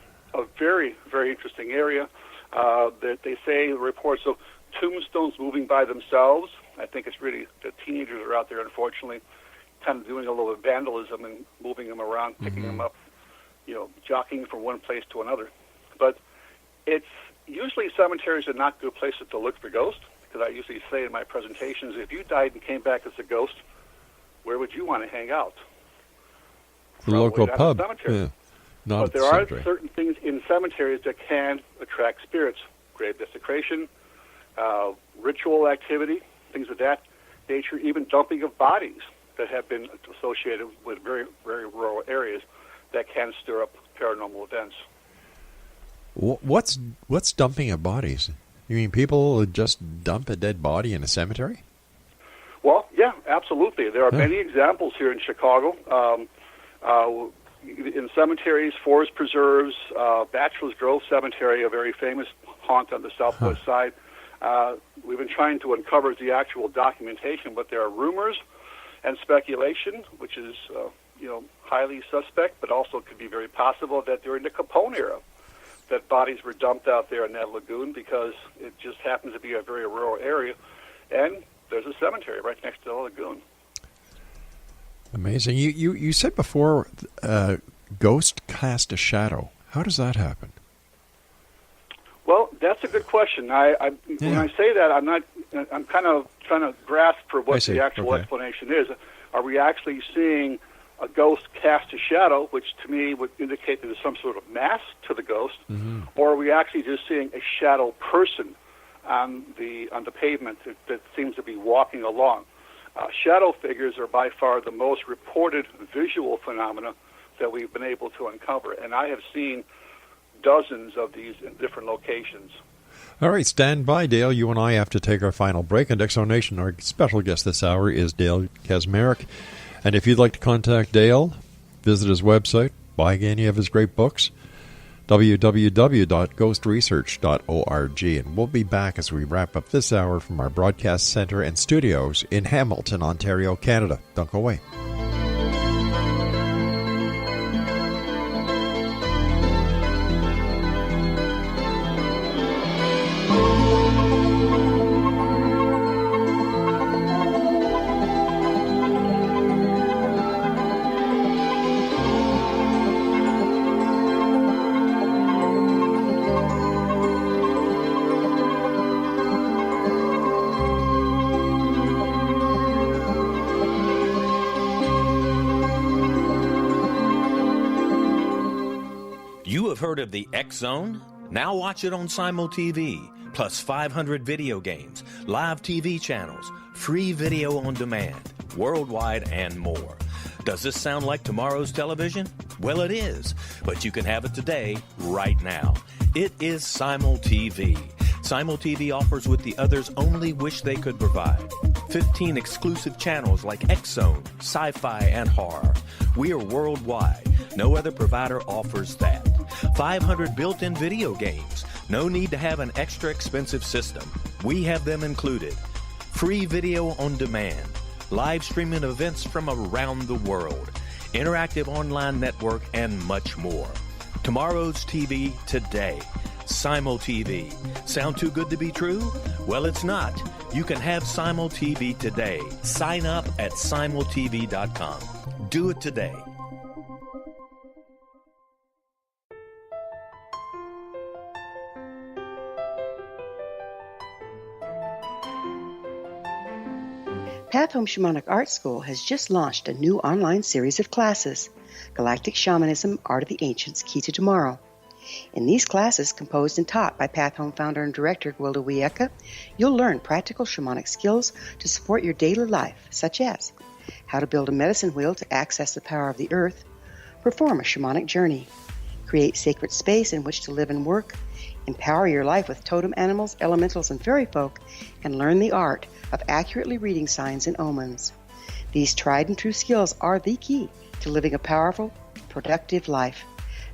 very, very interesting area. They say reports of tombstones moving by themselves. I think it's really the teenagers are out there, unfortunately, kind of doing a little vandalism and moving them around, picking them up, jockeying from one place to another. But it's usually cemeteries are not good places to look for ghosts, because I usually say in my presentations, if you died and came back as a ghost, where would you want to hang out? The local pub. Yeah. But there are certain things in cemeteries that can attract spirits. Grave desecration, ritual activity, things of that nature, even dumping of bodies that have been associated with very, very rural areas that can stir up paranormal events. What's dumping of bodies? You mean people just dump a dead body in a cemetery? Well, yeah, absolutely. There are many examples here in Chicago. In cemeteries, forest preserves, Bachelor's Grove Cemetery, a very famous haunt on the southwest side. We've been trying to uncover the actual documentation, but there are rumors and speculation, which is highly suspect, but also could be very possible that during the Capone era, that bodies were dumped out there in that lagoon because it just happens to be a very rural area, and there's a cemetery right next to the lagoon. Amazing. You said before, ghost cast a shadow. How does that happen? Well, that's a good question. When I say that, I'm kind of trying to grasp for what the actual explanation is. Are we actually seeing a ghost cast a shadow, which to me would indicate that there's some sort of mask to the ghost, or are we actually just seeing a shadow person on the pavement that seems to be walking along? Shadow figures are by far the most reported visual phenomena that we've been able to uncover, and I have seen dozens of these in different locations. All right, stand by, Dale. You and I have to take our final break. On X Zone Nation, our special guest this hour is Dale Kaczmarek. And if you'd like to contact Dale, visit his website, buy any of his great books, www.ghostresearch.org. And we'll be back as we wrap up this hour from our broadcast center and studios in Hamilton, Ontario, Canada. Don't go away. Heard of the X Zone? Now watch it on Simul TV, plus 500 video games, live TV channels, free video on demand, worldwide, and more. Does this sound like tomorrow's television? Well, it is, but you can have it today, right now. It is Simul TV. Simul TV offers what the others only wish they could provide. 15 exclusive channels like X Zone, sci-fi, and horror. We are worldwide. No other provider offers that. 500 built-in video games. No need to have an extra expensive system. We have them included. Free video on demand. Live streaming events from around the world. Interactive online network, and much more. Tomorrow's TV today. Simul TV. Sound too good to be true? Well, it's not. You can have Simul TV today. Sign up at simultv.com. Do it today. Path Home Shamanic Art School has just launched a new online series of classes, Galactic Shamanism, Art of the Ancients, Key to Tomorrow. In these classes, composed and taught by Path Home founder and director Gwilda Wiyaka, you'll learn practical shamanic skills to support your daily life, such as how to build a medicine wheel to access the power of the earth, perform a shamanic journey, create sacred space in which to live and work, empower your life with totem animals, elementals, and fairy folk, and learn the art of accurately reading signs and omens. These tried and true skills are the key to living a powerful, productive life.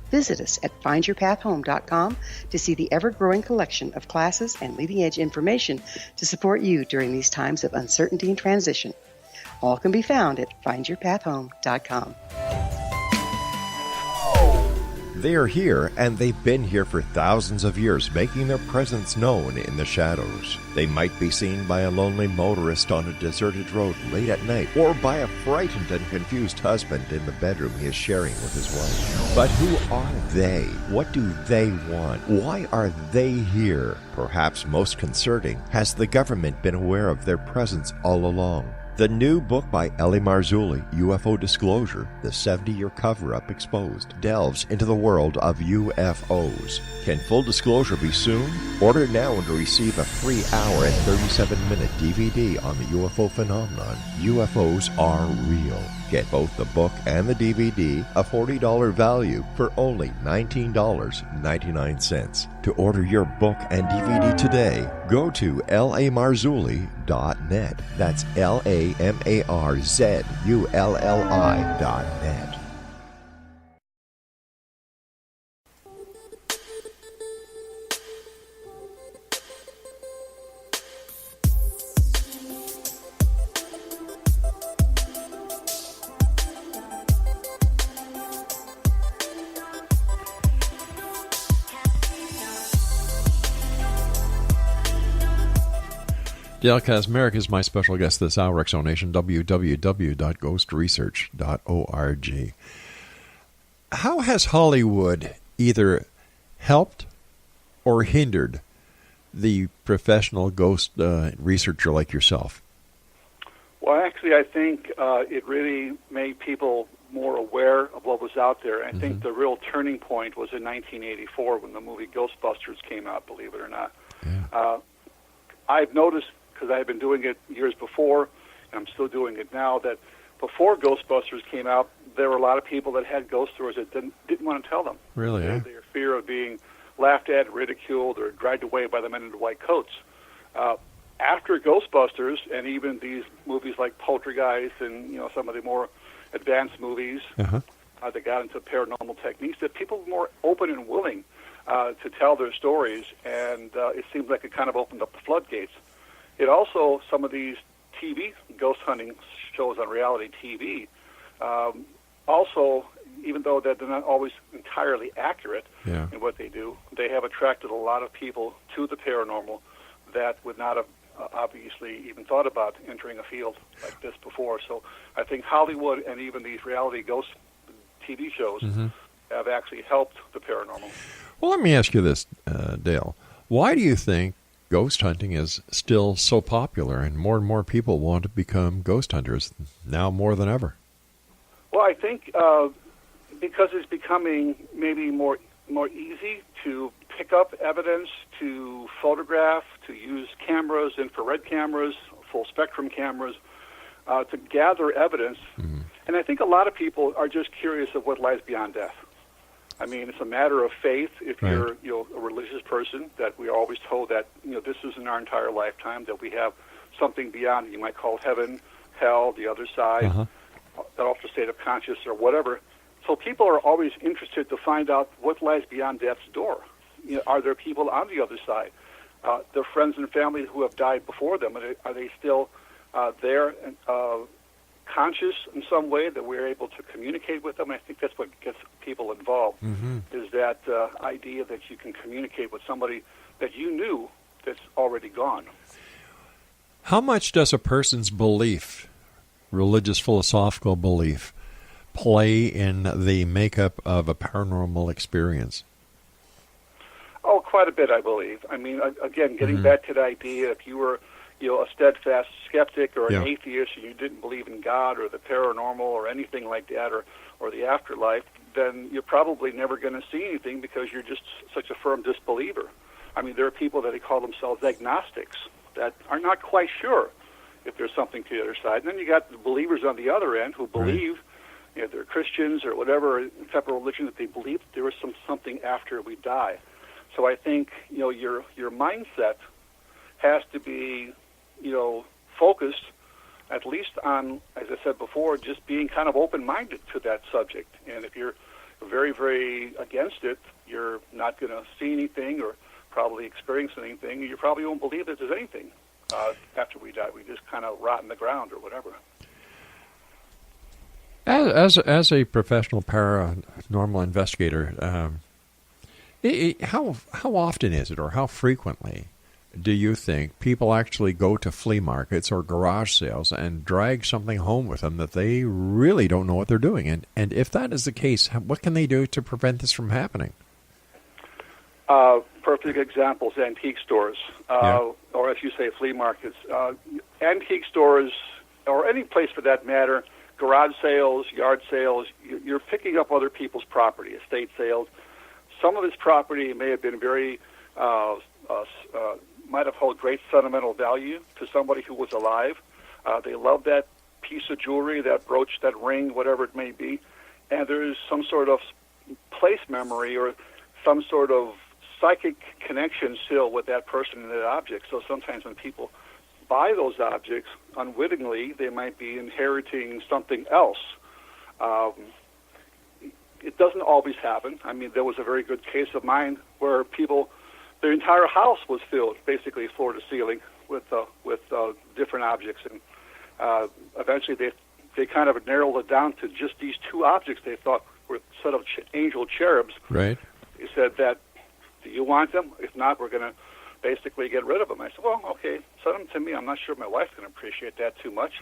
Visit us at findyourpathhome.com to see the ever-growing collection of classes and leading-edge information to support you during these times of uncertainty and transition. All can be found at findyourpathhome.com. They are here, and they've been here for thousands of years, making their presence known in the shadows. They might be seen by a lonely motorist on a deserted road late at night, or by a frightened and confused husband in the bedroom he is sharing with his wife. But who are they? What do they want? Why are they here? Perhaps most concerning, has the government been aware of their presence all along? The new book by Ellie Marzulli, UFO Disclosure, the 70-year cover-up exposed, delves into the world of UFOs. Can full disclosure be soon? Order now and receive a free hour and 37-minute DVD on the UFO phenomenon. UFOs are real. Get both the book and the DVD, a $40 value, for only $19.99. To order your book and DVD today, go to lamarzulli.net. That's LAMARZULLI.net. Dale Kaczmarek is my special guest this hour, Exonation, www.ghostresearch.org. How has Hollywood either helped or hindered the professional ghost researcher like yourself? Well, actually, I think it really made people more aware of what was out there. I think the real turning point was in 1984 when the movie Ghostbusters came out, believe it or not. Yeah. I've noticed, because I had been doing it years before, and I'm still doing it now, that before Ghostbusters came out, there were a lot of people that had ghost stories that didn't want to tell them. Really, eh? Their fear of being laughed at, ridiculed, or dragged away by the men in the white coats. After Ghostbusters, and even these movies like Poltergeist and some of the more advanced movies that got into paranormal techniques, that people were more open and willing to tell their stories, and it seems like it kind of opened up the floodgates. It also, some of these TV ghost hunting shows on reality TV, also, even though they're not always entirely accurate in what they do, they have attracted a lot of people to the paranormal that would not have obviously even thought about entering a field like this before. So I think Hollywood and even these reality ghost TV shows have actually helped the paranormal. Well, let me ask you this, Dale. Why do you think ghost hunting is still so popular and more people want to become ghost hunters now more than ever? Well, I think because it's becoming maybe more easy to pick up evidence, to photograph, to use cameras, infrared cameras, full spectrum cameras, to gather evidence. And I think a lot of people are just curious of what lies beyond death. I mean, it's a matter of faith. If you're a religious person, that we are always told that this isn't our entire lifetime, that we have something beyond, you might call heaven, hell, the other side, that altered state of consciousness or whatever. So people are always interested to find out what lies beyond death's door. Are there people on the other side? Their friends and family who have died before them, are they still there and conscious in some way that we're able to communicate with them? I think that's what gets people involved, is that idea that you can communicate with somebody that you knew that's already gone. How much does a person's belief, religious philosophical belief, play in the makeup of a paranormal experience? Oh, quite a bit, I believe. I mean, again, getting back to the idea, if you were a steadfast skeptic or an atheist and you didn't believe in God or the paranormal or anything like that or the afterlife, then you're probably never going to see anything because you're just such a firm disbeliever. I mean, there are people that they call themselves agnostics that are not quite sure if there's something to the other side. And then you got the believers on the other end who believe, they're Christians or whatever type of religion, that they believe there is something after we die. So I think, your mindset has to be focused at least on, as I said before, just being kind of open-minded to that subject. And if you're very, very against it, you're not going to see anything or probably experience anything. You probably won't believe that there's anything after we die. We just kind of rot in the ground or whatever. As a professional paranormal investigator, how often is it, or how frequently do you think people actually go to flea markets or garage sales and drag something home with them that they really don't know what they're doing? And if that is the case, what can they do to prevent this from happening? Perfect examples, antique stores, or as you say, flea markets. Antique stores, or any place for that matter, garage sales, yard sales, you're picking up other people's property, estate sales. some of his property may have been very, might have held great sentimental value to somebody who was alive. They loved that piece of jewelry, that brooch, that ring, whatever it may be, and there's some sort of place memory or some sort of psychic connection still with that person and that object. So sometimes when people buy those objects, unwittingly, they might be inheriting something else. It doesn't always happen. I mean, there was a very good case of mine where their entire house was filled, basically floor to ceiling, with different objects, and eventually they kind of narrowed it down to just these two objects they thought were a set of angel cherubs. Right. He said that, do you want them? If not, we're going to basically get rid of them. I said, well, okay, send them to me. I'm not sure my wife's going to appreciate that too much.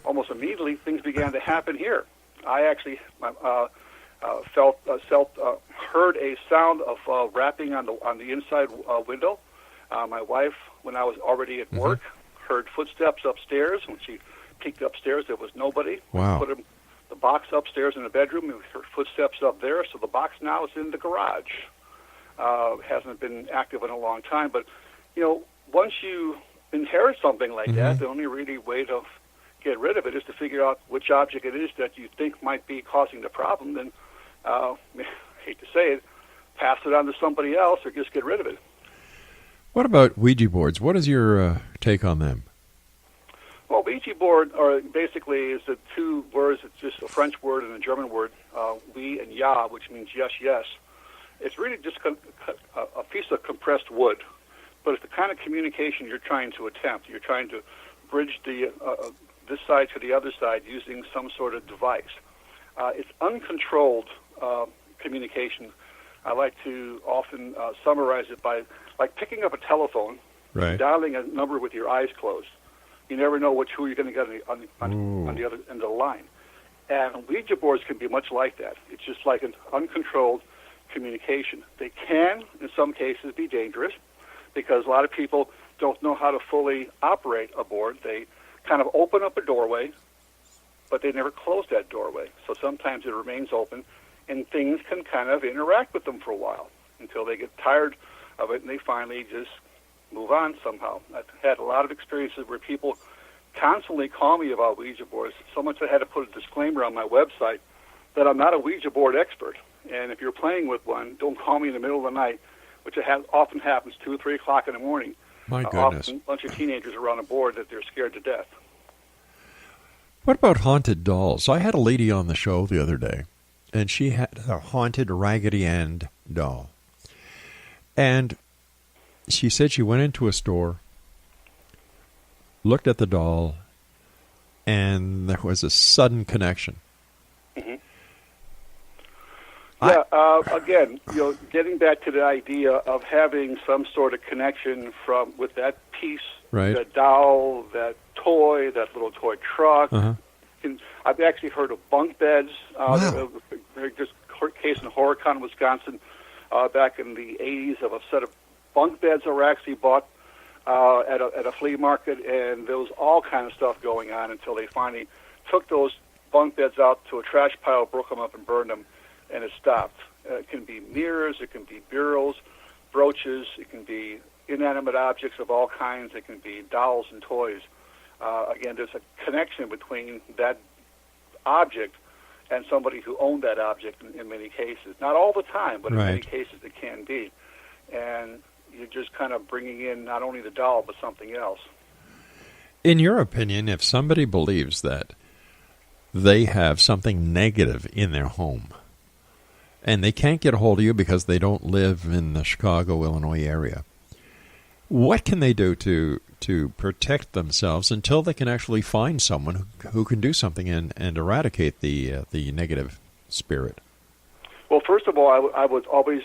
Almost immediately, things began to happen here. I actually heard a sound of rapping on the inside window. My wife, when I was already at work, heard footsteps upstairs. When she peeked upstairs, there was nobody. Wow. Put the box upstairs in the bedroom, and heard footsteps up there. So the box now is in the garage. Hasn't been active in a long time, but once you inherit something like that, the only really way to get rid of it is to figure out which object it is that you think might be causing the problem. Then, I hate to say it, pass it on to somebody else or just get rid of it. What about Ouija boards? What is your take on them? Well, Ouija board basically is the two words. It's just a French word and a German word, oui and ja, which means yes, yes. It's really just a piece of compressed wood, but it's the kind of communication you're trying to attempt. You're trying to bridge this side to the other side using some sort of device. It's uncontrolled communication. I like to often summarize it by like picking up a telephone, right, dialing a number with your eyes closed. You never know who you're going to get on the other end of the line. And Ouija boards can be much like that. It's just like an uncontrolled communication. They can, in some cases, be dangerous because a lot of people don't know how to fully operate a board. They kind of open up a doorway, but they never close that doorway. So sometimes it remains open, and things can kind of interact with them for a while until they get tired of it and they finally just move on somehow. I've had a lot of experiences where people constantly call me about Ouija boards, so much I had to put a disclaimer on my website that I'm not a Ouija board expert. And if you're playing with one, don't call me in the middle of the night, which often happens 2 or 3 o'clock in the morning. My goodness. Often a bunch of teenagers around a board that they're scared to death. What about haunted dolls? I had a lady on the show the other day, and she had a haunted Raggedy Ann doll. And she said she went into a store, looked at the doll, and there was a sudden connection. Yeah, again, getting back to the idea of having some sort of connection with that piece, right, that doll, that toy, that little toy truck. I've actually heard of bunk beds. Wow. There's a case in Horicon, Wisconsin, back in the 80s of a set of bunk beds that were actually bought at a flea market, and there was all kind of stuff going on until they finally took those bunk beds out to a trash pile, broke them up, and burned them. And it stopped. It can be mirrors, it can be bureaus, brooches, it can be inanimate objects of all kinds, it can be dolls and toys. Again, there's a connection between that object and somebody who owned that object in many cases. Not all the time, but in many cases it can be. And you're just kind of bringing in not only the doll, but something else. In your opinion, if somebody believes that they have something negative in their home, and they can't get a hold of you because they don't live in the Chicago, Illinois area, what can they do to protect themselves until they can actually find someone who can do something and eradicate the negative spirit? Well, first of all, I would always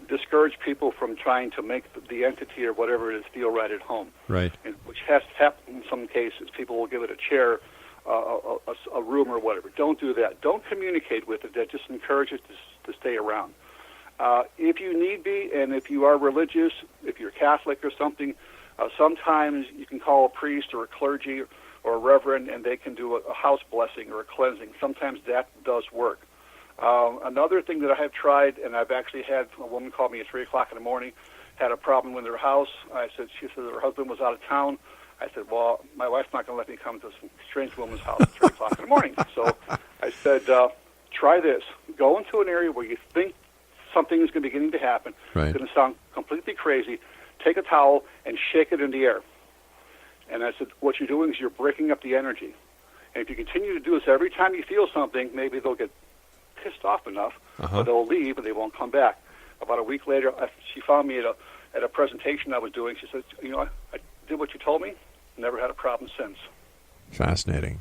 discourage people from trying to make the entity or whatever it is feel right at home. Right. Which has happened in some cases. People will give it a chair, a room, or whatever. Don't do that. Don't communicate with it. That just encourages it to stay around. If you need be, and if you are religious, if you're Catholic or something, sometimes you can call a priest or a clergy or a reverend, and they can do a house blessing or a cleansing. Sometimes that does work. Another thing that I have tried, and I've actually had a woman call me at 3 o'clock in the morning, had a problem with her house. She said her husband was out of town. I said, well, my wife's not going to let me come to some strange woman's house at 3 o'clock in the morning. So I said, try this. Go into an area where you think something is beginning to happen. Right. It's going to sound completely crazy. Take a towel and shake it in the air. And I said, what you're doing is you're breaking up the energy. And if you continue to do this every time you feel something, maybe they'll get pissed off enough, but they'll leave and they won't come back. About a week later, she found me at a presentation I was doing. She said, I did what you told me. Never had a problem since. Fascinating.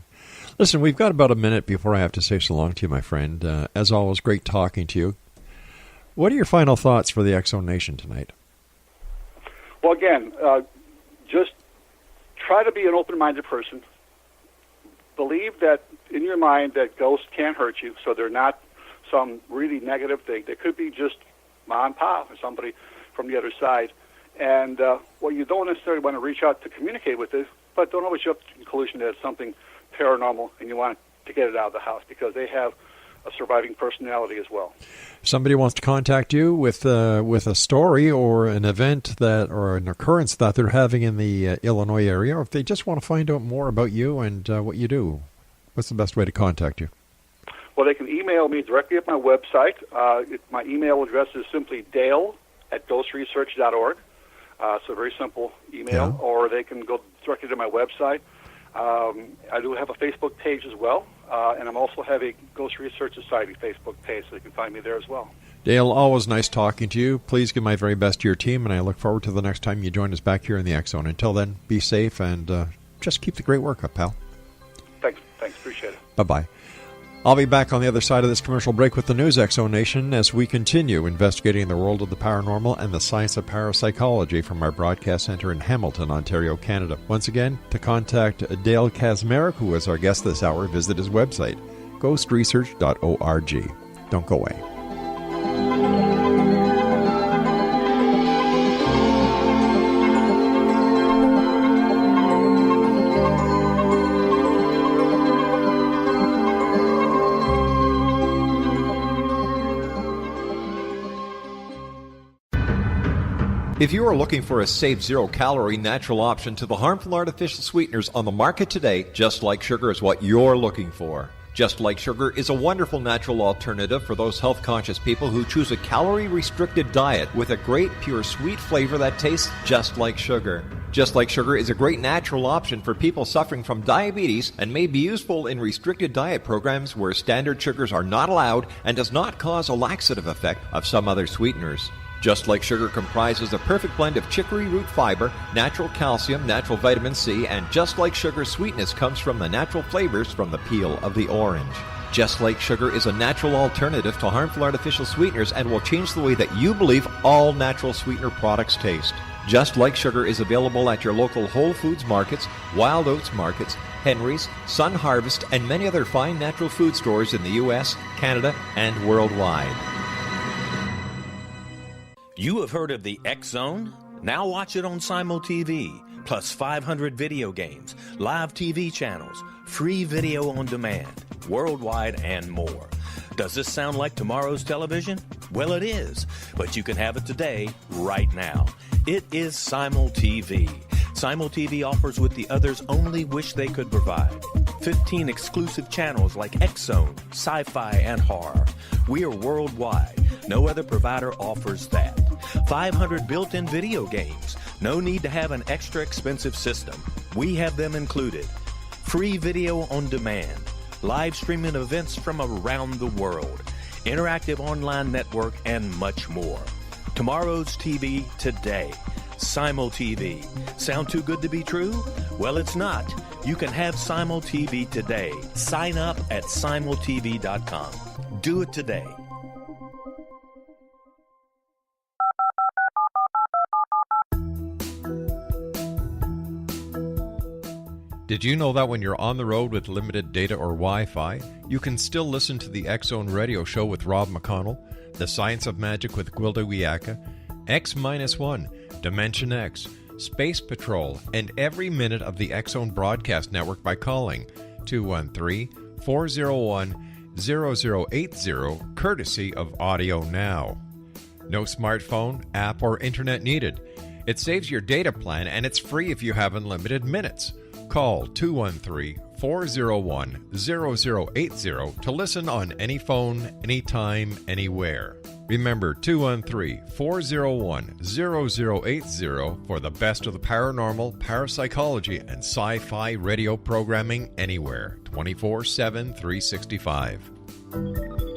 Listen, we've got about a minute before I have to say so long to you, my friend. As always, great talking to you. What are your final thoughts for the X-Zone Nation tonight? Well, again, just try to be an open-minded person. Believe that in your mind that ghosts can't hurt you, so they're not some really negative thing. They could be just ma and pa or somebody from the other side. And you don't necessarily want to reach out to communicate with it, but don't always jump to the conclusion that it's something paranormal and you want to get it out of the house, because they have a surviving personality as well. If somebody wants to contact you with a story or an event or an occurrence that they're having in the Illinois area, or if they just want to find out more about you and what you do, what's the best way to contact you? Well, they can email me directly at my website. My email address is simply dale@ghostresearch.org. So a very simple email, or they can go directly to my website. I do have a Facebook page as well, and I'm also have a Ghost Research Society Facebook page, so you can find me there as well. Dale, always nice talking to you. Please give my very best to your team, and I look forward to the next time you join us back here in the X-Zone. Until then, be safe and just keep the great work up, pal. Thanks, appreciate it. Bye-bye. I'll be back on the other side of this commercial break with the news, X-Zone Nation, as we continue investigating the world of the paranormal and the science of parapsychology from our broadcast center in Hamilton, Ontario, Canada. Once again, to contact Dale Kaczmarek, who is our guest this hour, visit his website, ghostresearch.org. Don't go away. If you are looking for a safe, zero-calorie natural option to the harmful artificial sweeteners on the market today, Just Like Sugar is what you're looking for. Just Like Sugar is a wonderful natural alternative for those health-conscious people who choose a calorie-restricted diet with a great, pure, sweet flavor that tastes just like sugar. Just Like Sugar is a great natural option for people suffering from diabetes and may be useful in restricted diet programs where standard sugars are not allowed and does not cause a laxative effect of some other sweeteners. Just Like Sugar comprises a perfect blend of chicory root fiber, natural calcium, natural vitamin C, and Just Like Sugar's sweetness comes from the natural flavors from the peel of the orange. Just Like Sugar is a natural alternative to harmful artificial sweeteners and will change the way that you believe all natural sweetener products taste. Just Like Sugar is available at your local Whole Foods markets, Wild Oats markets, Henry's, Sun Harvest, and many other fine natural food stores in the U.S., Canada, and worldwide. You have heard of the X-Zone? Now watch it on Simul TV, plus 500 video games, live TV channels, free video on demand, worldwide, and more. Does this sound like tomorrow's television? Well, it is, but you can have it today, right now. It is Simul TV. Simul TV offers what the others only wish they could provide. 15 exclusive channels like X-Zone, Sci-Fi, and Horror. We are worldwide. No other provider offers that. 500 built-in video games. No need to have an extra expensive system. We have them included. Free video on demand. Live streaming events from around the world. Interactive online network, and much more. Tomorrow's TV today. Simul TV. Sound too good to be true? Well, it's not. You can have Simul TV today. Sign up at simultv.com. Do it today. Did you know that when you're on the road with limited data or Wi-Fi, you can still listen to the X-Zone radio show with Rob McConnell, The Science of Magic with Gwilda Wiyaka, X-1, Dimension X, Space Patrol, and every minute of the X-Zone broadcast network by calling 213-401-0000 401-0080, courtesy of Audio Now. No smartphone, app, or internet needed. It saves your data plan and it's free if you have unlimited minutes. Call 213-401-0080 to listen on any phone, anytime, anywhere. Remember 213-401-0080 for the best of the paranormal, parapsychology, and sci-fi radio programming anywhere, 24/7, 365.